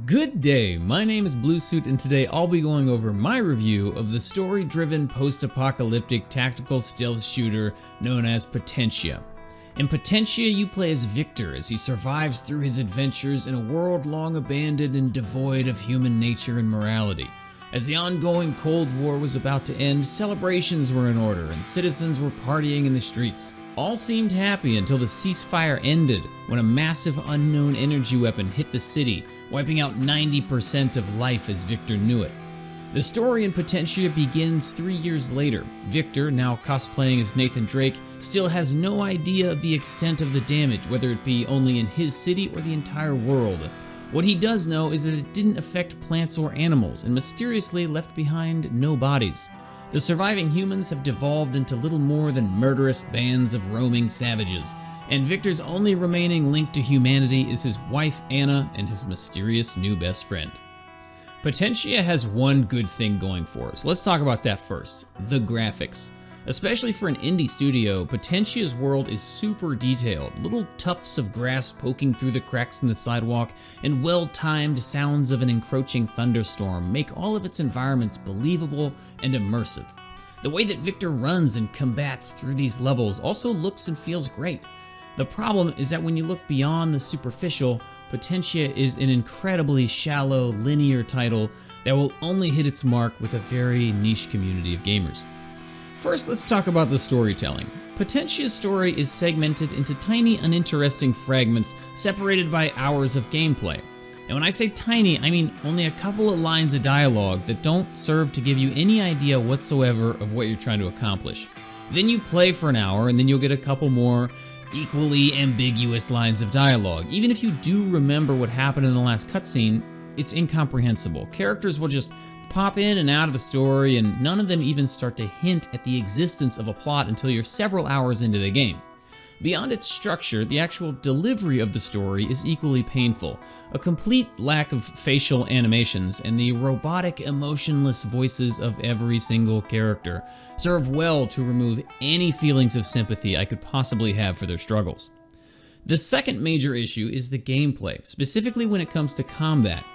Good day, my name is Bluesuit and today I'll be going over my review of the story-driven post-apocalyptic tactical stealth shooter known as Potentia. In Potentia, you play as Victor as he survives through his adventures in a world long abandoned and devoid of human nature and morality. As the ongoing Cold War was about to end, celebrations were in order and citizens were partying in the streets. All seemed happy until the ceasefire ended when a massive unknown energy weapon hit the city, wiping out 90% of life as Victor knew it. The story in Potentia begins 3 years later. Victor, now cosplaying as Nathan Drake, still has no idea of the extent of the damage, whether it be only in his city or the entire world. What he does know is that it didn't affect plants or animals, and mysteriously left behind no bodies. The surviving humans have devolved into little more than murderous bands of roaming savages, and Victor's only remaining link to humanity is his wife Anna and his mysterious new best friend. Potentia has one good thing going for us. Let's talk about that first: the graphics. Especially for an indie studio, Potentia's world is super detailed. Little tufts of grass poking through the cracks in the sidewalk and well-timed sounds of an encroaching thunderstorm make all of its environments believable and immersive. The way that Victor runs and combats through these levels also looks and feels great. The problem is that when you look beyond the superficial, Potentia is an incredibly shallow, linear title that will only hit its mark with a very niche community of gamers. First, let's talk about the storytelling. Potentia's story is segmented into tiny, uninteresting fragments separated by hours of gameplay. And when I say tiny, I mean only a couple of lines of dialogue that don't serve to give you any idea whatsoever of what you're trying to accomplish. Then you play for an hour, and then you'll get a couple more equally ambiguous lines of dialogue. Even if you do remember what happened in the last cutscene, it's incomprehensible. Characters will just pop in and out of the story, and none of them even start to hint at the existence of a plot until you're several hours into the game. Beyond its structure, the actual delivery of the story is equally painful. A complete lack of facial animations and the robotic, emotionless voices of every single character serve well to remove any feelings of sympathy I could possibly have for their struggles. The second major issue is the gameplay, specifically when it comes to combat.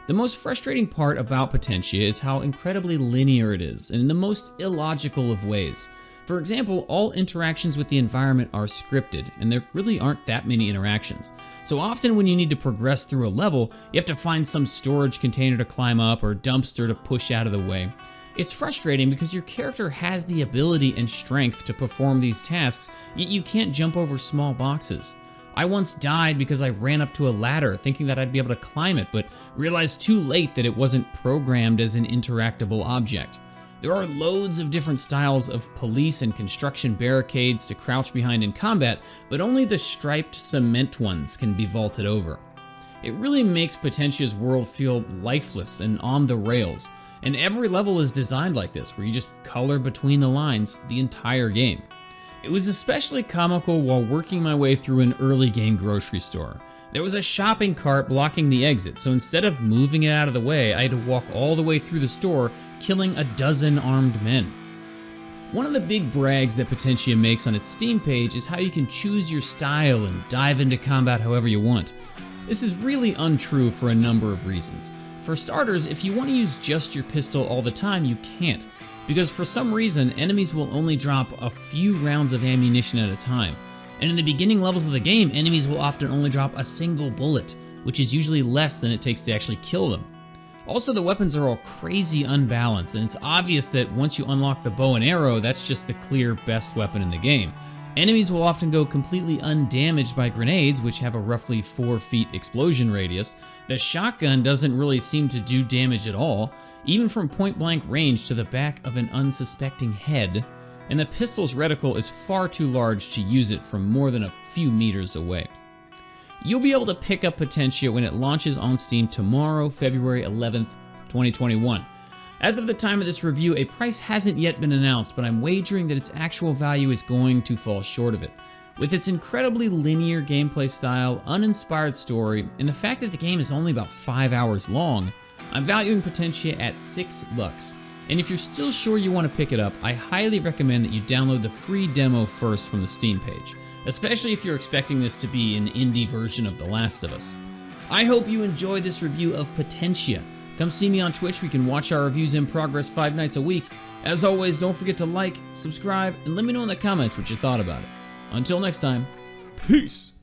The most frustrating part about Potentia is how incredibly linear it is, and in the most illogical of ways. For example, all interactions with the environment are scripted, and there really aren't that many interactions. So often when you need to progress through a level, you have to find some storage container to climb up or dumpster to push out of the way. It's frustrating because your character has the ability and strength to perform these tasks, yet you can't jump over small boxes. I once died because I ran up to a ladder thinking that I'd be able to climb it, but realized too late that it wasn't programmed as an interactable object. There are loads of different styles of police and construction barricades to crouch behind in combat, but only the striped cement ones can be vaulted over. It really makes Potentia's world feel lifeless and on the rails, and every level is designed like this, where you just color between the lines the entire game. It was especially comical while working my way through an early game grocery store. There was a shopping cart blocking the exit, so instead of moving it out of the way, I had to walk all the way through the store, killing a dozen armed men. One of the big brags that Potentia makes on its Steam page is how you can choose your style and dive into combat however you want. This is really untrue for a number of reasons. For starters, if you want to use just your pistol all the time, you can't, because for some reason, enemies will only drop a few rounds of ammunition at a time. And in the beginning levels of the game, enemies will often only drop a single bullet, which is usually less than it takes to actually kill them. Also, the weapons are all crazy unbalanced, and it's obvious that once you unlock the bow and arrow, that's just the clear best weapon in the game. Enemies will often go completely undamaged by grenades, which have a roughly 4 feet explosion radius. The shotgun doesn't really seem to do damage at all, even from point-blank range to the back of an unsuspecting head, and the pistol's reticle is far too large to use it from more than a few meters away. You'll be able to pick up Potentia when it launches on Steam tomorrow, February 11th, 2021. As of the time of this review, a price hasn't yet been announced, but I'm wagering that its actual value is going to fall short of it. With its incredibly linear gameplay style, uninspired story, and the fact that the game is only about 5 hours long, I'm valuing Potentia at $6. And if you're still sure you want to pick it up, I highly recommend that you download the free demo first from the Steam page, especially if you're expecting this to be an indie version of The Last of Us. I hope you enjoyed this review of Potentia. Come see me on Twitch. We can watch our reviews in progress 5 nights a week. As always, don't forget to like, subscribe, and let me know in the comments what you thought about it. Until next time, peace!